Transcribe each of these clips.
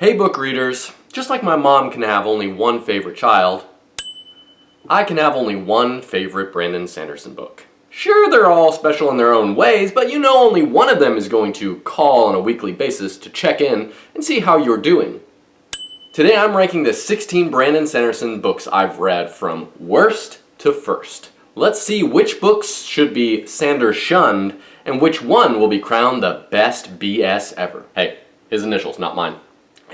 Hey book readers, just like my mom can have only one favorite child, I can have only one favorite Brandon Sanderson book. Sure, they're all special in their own ways, but you know only one of them is going to call on a weekly basis to check in and see how you're doing. Today I'm ranking the 16 Brandon Sanderson books I've read from worst to first. Let's see which books should be Sander shunned and which one will be crowned the best BS ever. Hey, his initials, not mine.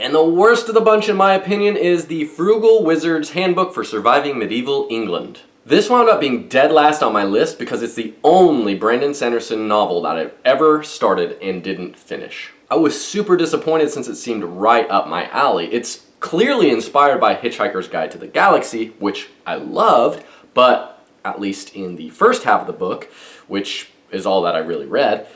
And the worst of the bunch in my opinion is The Frugal Wizard's Handbook for Surviving Medieval England. This wound up being dead last on my list because it's the only Brandon Sanderson novel that I've ever started and didn't finish. I was super disappointed since it seemed right up my alley. It's clearly inspired by Hitchhiker's Guide to the Galaxy, which I loved, but at least in the first half of the book, which is all that I really read,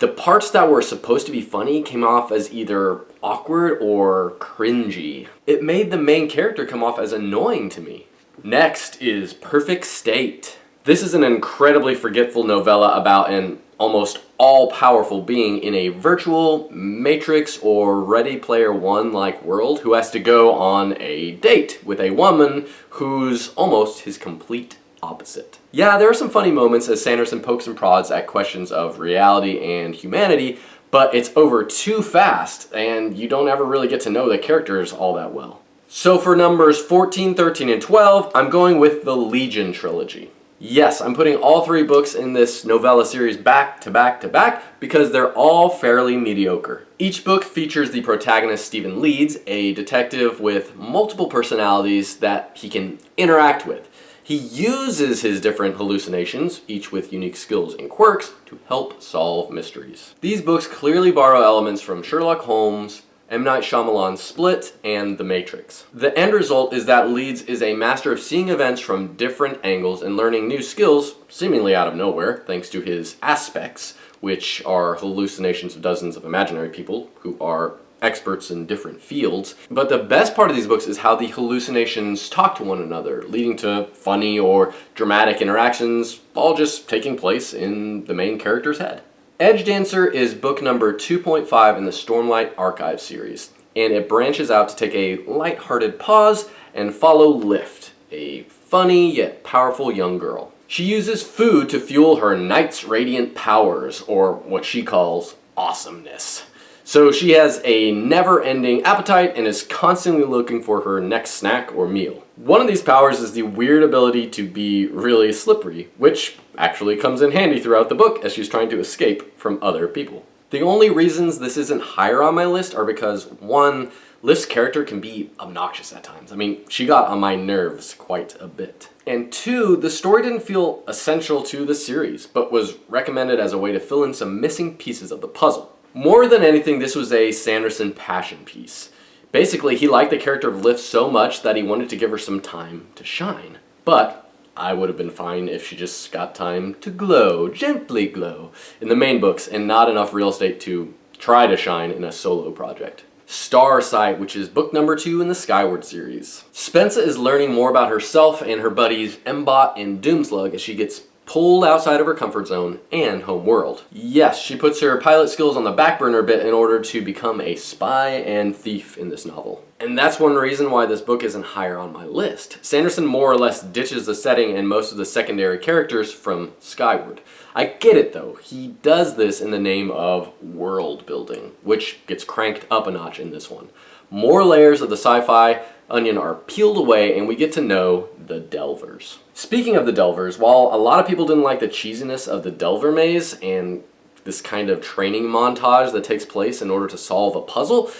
the parts that were supposed to be funny came off as either awkward or cringy. It made the main character come off as annoying to me. Next is Perfect State. This is an incredibly forgetful novella about an almost all-powerful being in a virtual Matrix or Ready Player One-like world who has to go on a date with a woman who's almost his complete opposite. Yeah, there are some funny moments as Sanderson pokes and prods at questions of reality and humanity, but it's over too fast, and you don't ever really get to know the characters all that well. So for numbers 14, 13, and 12, I'm going with the Legion trilogy. Yes, I'm putting all three books in this novella series back to back to back because they're all fairly mediocre. Each book features the protagonist Stephen Leeds, a detective with multiple personalities that he can interact with. He uses his different hallucinations, each with unique skills and quirks, to help solve mysteries. These books clearly borrow elements from Sherlock Holmes, M. Night Shyamalan's Split, and The Matrix. The end result is that Leeds is a master of seeing events from different angles and learning new skills, seemingly out of nowhere, thanks to his aspects, which are hallucinations of dozens of imaginary people who are experts in different fields. But the best part of these books is how the hallucinations talk to one another, leading to funny or dramatic interactions, all just taking place in the main character's head. Edge Dancer is book number 2.5 in the Stormlight Archive series, and it branches out to take a lighthearted pause and follow Lift, a funny yet powerful young girl. She uses food to fuel her Knight's Radiant powers, or what she calls awesomeness. So she has a never-ending appetite and is constantly looking for her next snack or meal. One of these powers is the weird ability to be really slippery, which actually comes in handy throughout the book as she's trying to escape from other people. The only reasons this isn't higher on my list are because, one, Lift's character can be obnoxious at times. I mean, she got on my nerves quite a bit. And two, the story didn't feel essential to the series, but was recommended as a way to fill in some missing pieces of the puzzle. More than anything, this was a Sanderson passion piece. Basically, he liked the character of Lift so much that he wanted to give her some time to shine. But I would have been fine if she just got time to glow, gently glow, in the main books and not enough real estate to try to shine in a solo project. Starsight, which is book number 2 in the Skyward series. Spensa is learning more about herself and her buddies Mbot and Doomslug as she gets pulled outside of her comfort zone and home world. Yes, she puts her pilot skills on the back burner a bit in order to become a spy and thief in this novel. And that's one reason why this book isn't higher on my list. Sanderson more or less ditches the setting and most of the secondary characters from Skyward. I get it though, he does this in the name of world building, which gets cranked up a notch in this one. More layers of the sci-fi onion are peeled away and we get to know the Delvers. Speaking of the Delvers, while a lot of people didn't like the cheesiness of the Delver maze and this kind of training montage that takes place in order to solve a puzzle,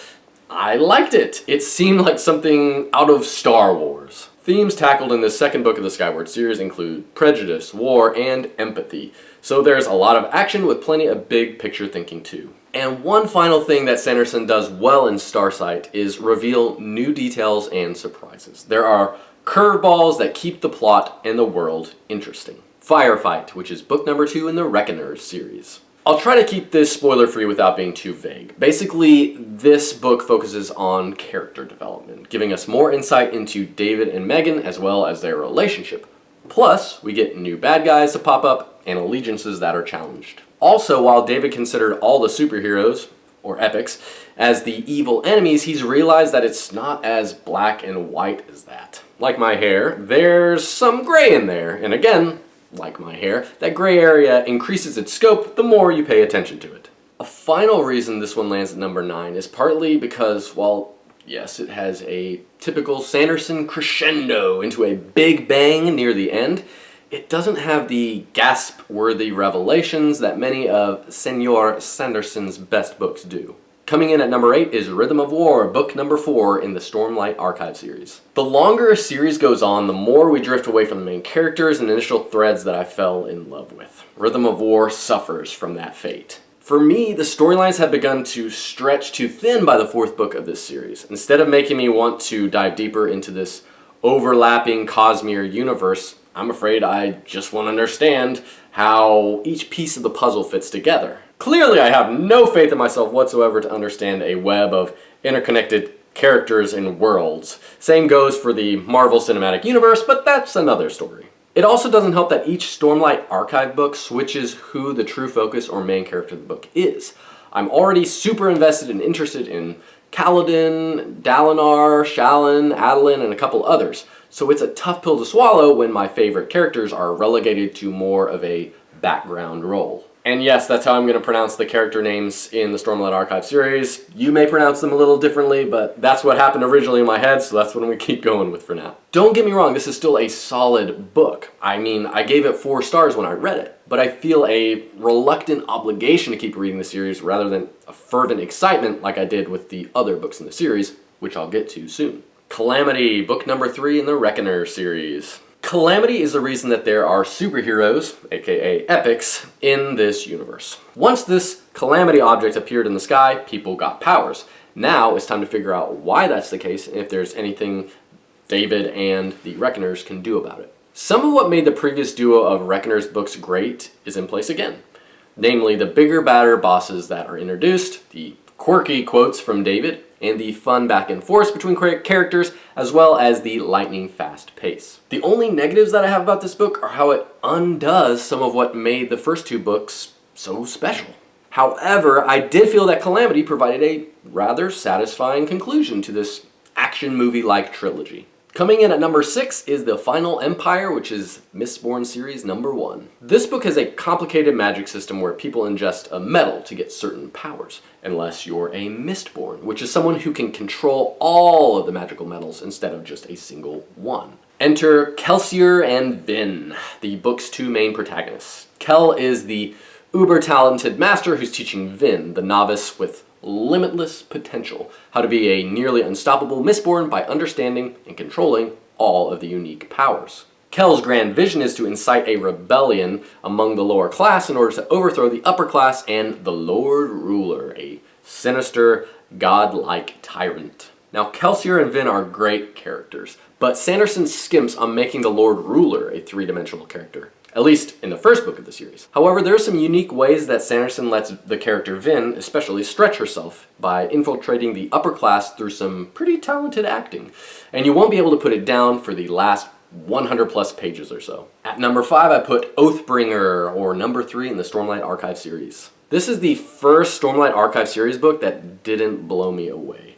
I liked it. It seemed like something out of Star Wars. Themes tackled in this second book of the Skyward series include prejudice, war, and empathy. So there's a lot of action with plenty of big picture thinking too. And one final thing that Sanderson does well in Starsight is reveal new details and surprises. There are curveballs that keep the plot and the world interesting. Firefight, which is book number 2 in the Reckoners series. I'll try to keep this spoiler-free without being too vague. Basically, this book focuses on character development, giving us more insight into David and Megan as well as their relationship. Plus, we get new bad guys to pop up and allegiances that are challenged. Also, while David considered all the superheroes, or epics, as the evil enemies, he's realized that it's not as black and white as that. Like my hair, there's some gray in there, and again, like my hair, that gray area increases its scope the more you pay attention to it. A final reason this one lands at number 9 is partly because, well, yes, it has a typical Sanderson crescendo into a big bang near the end. It doesn't have the gasp-worthy revelations that many of Senor Sanderson's best books do. Coming in at number 8 is Rhythm of War, book number 4 in the Stormlight Archive series. The longer a series goes on, the more we drift away from the main characters and initial threads that I fell in love with. Rhythm of War suffers from that fate. For me, the storylines have begun to stretch too thin by the 4th book of this series. Instead of making me want to dive deeper into this overlapping Cosmere universe, I'm afraid I just want to understand how each piece of the puzzle fits together. Clearly, I have no faith in myself whatsoever to understand a web of interconnected characters and worlds. Same goes for the Marvel Cinematic Universe, but that's another story. It also doesn't help that each Stormlight Archive book switches who the true focus or main character of the book is. I'm already super invested and interested in Kaladin, Dalinar, Shallan, Adolin, and a couple others, so it's a tough pill to swallow when my favorite characters are relegated to more of a background role. And yes, that's how I'm going to pronounce the character names in the Stormlight Archive series. You may pronounce them a little differently, but that's what happened originally in my head, so that's what we keep going with for now. Don't get me wrong, this is still a solid book. I mean, I gave it 4 stars when I read it, but I feel a reluctant obligation to keep reading the series rather than a fervent excitement like I did with the other books in the series, which I'll get to soon. Calamity, book number 3 in the Reckoner series. Calamity is the reason that there are superheroes, aka epics, in this universe. Once this Calamity object appeared in the sky, people got powers. Now it's time to figure out why that's the case and if there's anything David and the Reckoners can do about it. Some of what made the previous duo of Reckoners books great is in place again. Namely, the bigger, badder bosses that are introduced, the quirky quotes from David, and the fun back and forth between characters, as well as the lightning fast pace. The only negatives that I have about this book are how it undoes some of what made the first 2 books so special. However, I did feel that Calamity provided a rather satisfying conclusion to this action movie-like trilogy. Coming in at number 6 is The Final Empire, which is Mistborn series number 1. This book has a complicated magic system where people ingest a metal to get certain powers, unless you're a Mistborn, which is someone who can control all of the magical metals instead of just a single one. Enter Kelsier and Vin, the book's 2 main protagonists. Kel is the uber-talented master who's teaching Vin, the novice with limitless potential, how to be a nearly unstoppable Mistborn by understanding and controlling all of the unique powers. Kel's grand vision is to incite a rebellion among the lower class in order to overthrow the upper class and the Lord Ruler, a sinister, godlike tyrant. Now, Kelsier and Vin are great characters, but Sanderson skimps on making the Lord Ruler a 3-dimensional character. At least in the first book of the series. However, there are some unique ways that Sanderson lets the character Vin especially stretch herself by infiltrating the upper class through some pretty talented acting. And you won't be able to put it down for the last 100 plus pages or so. At number 5, I put Oathbringer, or number 3 in the Stormlight Archive series. This is the first Stormlight Archive series book that didn't blow me away.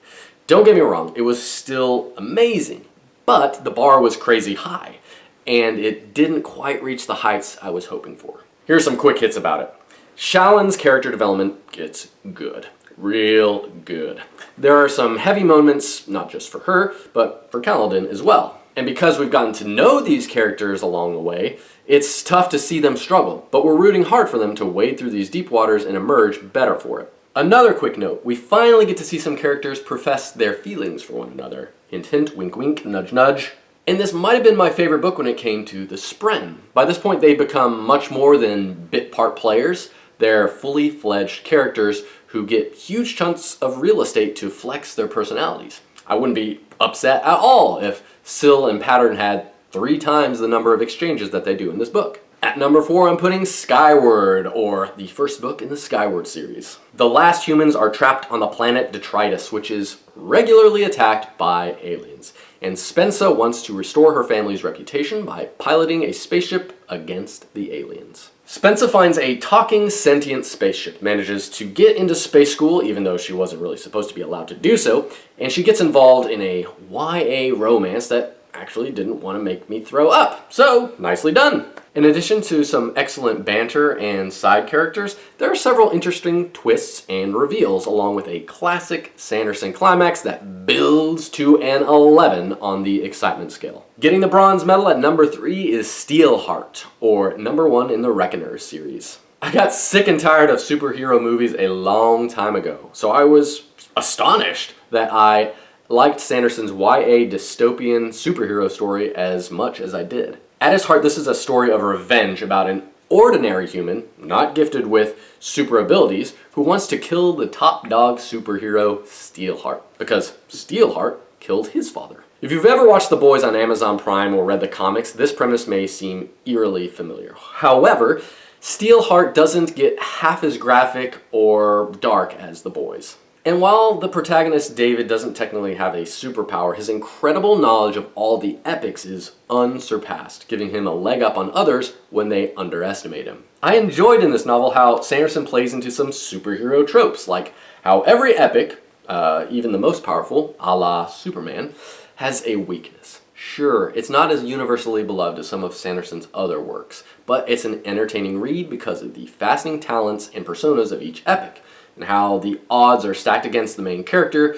Don't get me wrong, it was still amazing, but the bar was crazy high, and it didn't quite reach the heights I was hoping for. Here's some quick hits about it. Shallan's character development gets good. Real good. There are some heavy moments, not just for her, but for Kaladin as well. And because we've gotten to know these characters along the way, it's tough to see them struggle, but we're rooting hard for them to wade through these deep waters and emerge better for it. Another quick note, we finally get to see some characters profess their feelings for one another. Hint hint, wink wink, nudge nudge. And this might have been my favorite book when it came to the Spren. By this point they've become much more than bit part players. They're fully fledged characters who get huge chunks of real estate to flex their personalities. I wouldn't be upset at all if Syl and Pattern had 3 times the number of exchanges that they do in this book. At number 4, I'm putting Skyward, or the first book in the Skyward series. The last humans are trapped on the planet Detritus, which is regularly attacked by aliens. And Spensa wants to restore her family's reputation by piloting a spaceship against the aliens. Spencer finds a talking, sentient spaceship, manages to get into space school, even though she wasn't really supposed to be allowed to do so, and she gets involved in a YA romance that actually didn't want to make me throw up. So, nicely done! In addition to some excellent banter and side characters, there are several interesting twists and reveals, along with a classic Sanderson climax that builds to an 11 on the excitement scale. Getting the bronze medal at number 3 is Steelheart, or number 1 in the Reckoners series. I got sick and tired of superhero movies a long time ago, so I was astonished that I liked Sanderson's YA dystopian superhero story as much as I did. At its heart, this is a story of revenge about an ordinary human, not gifted with super abilities, who wants to kill the top dog superhero Steelheart, because Steelheart killed his father. If you've ever watched The Boys on Amazon Prime or read the comics, this premise may seem eerily familiar. However, Steelheart doesn't get half as graphic or dark as The Boys. And while the protagonist David doesn't technically have a superpower, his incredible knowledge of all the epics is unsurpassed, giving him a leg up on others when they underestimate him. I enjoyed in this novel how Sanderson plays into some superhero tropes, like how every epic, even the most powerful, a la Superman, has a weakness. Sure, it's not as universally beloved as some of Sanderson's other works, but it's an entertaining read because of the fascinating talents and personas of each epic, and how the odds are stacked against the main character,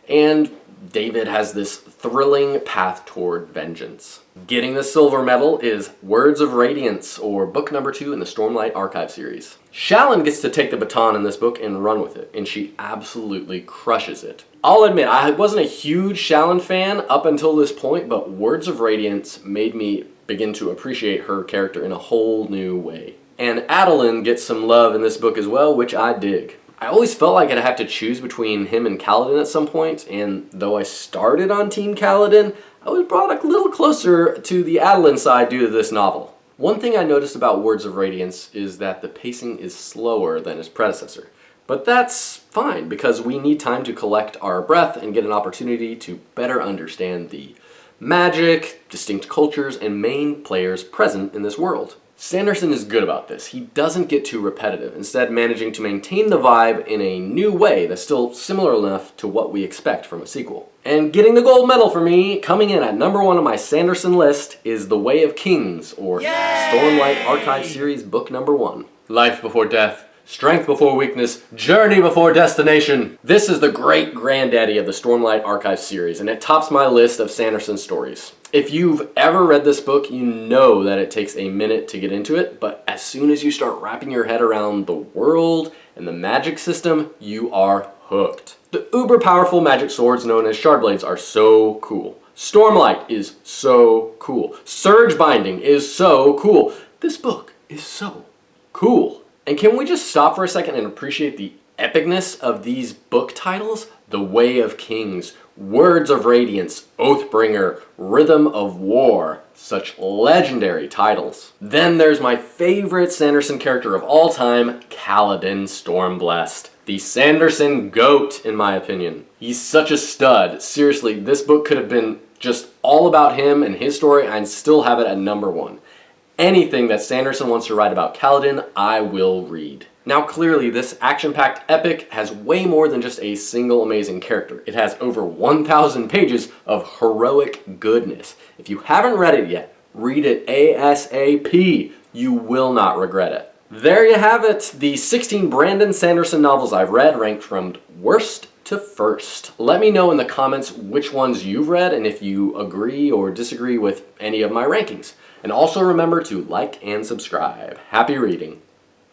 and David has this thrilling path toward vengeance. Getting the silver medal is Words of Radiance, or book number 2 in the Stormlight Archive series. Shalyn gets to take the baton in this book and run with it, and she absolutely crushes it. I'll admit, I wasn't a huge Shalyn fan up until this point, but Words of Radiance made me begin to appreciate her character in a whole new way. And Adolin gets some love in this book as well, which I dig. I always felt like I'd have to choose between him and Kaladin at some point, and though I started on Team Kaladin, I was brought a little closer to the Adolin side due to this novel. One thing I noticed about Words of Radiance is that the pacing is slower than his predecessor. But that's fine, because we need time to collect our breath and get an opportunity to better understand the magic, distinct cultures, and main players present in this world. Sanderson is good about this. He doesn't get too repetitive, instead managing to maintain the vibe in a new way that's still similar enough to what we expect from a sequel. And getting the gold medal for me, coming in at number 1 on my Sanderson list, is The Way of Kings, or Stormlight Archive series book number 1. Life before death, strength before weakness, journey before destination. This is the great granddaddy of the Stormlight Archive series, and it tops my list of Sanderson stories. If you've ever read this book, you know that it takes a minute to get into it, but as soon as you start wrapping your head around the world and the magic system, you are hooked. The uber powerful magic swords known as Shardblades are so cool. Stormlight is so cool. Surge binding is so cool. This book is so cool. And can we just stop for a second and appreciate the epicness of these book titles? The Way of Kings, Words of Radiance, Oathbringer, Rhythm of War. Such legendary titles. Then there's my favorite Sanderson character of all time, Kaladin Stormblessed. The Sanderson GOAT, in my opinion. He's such a stud. Seriously, this book could have been just all about him and his story, and I'd still have it at number 1. Anything that Sanderson wants to write about Kaladin, I will read. Now clearly, this action-packed epic has way more than just a single amazing character. It has over 1,000 pages of heroic goodness. If you haven't read it yet, read it ASAP. You will not regret it. There you have it, the 16 Brandon Sanderson novels I've read, ranked from worst to first. Let me know in the comments which ones you've read and if you agree or disagree with any of my rankings. And also remember to like and subscribe. Happy reading.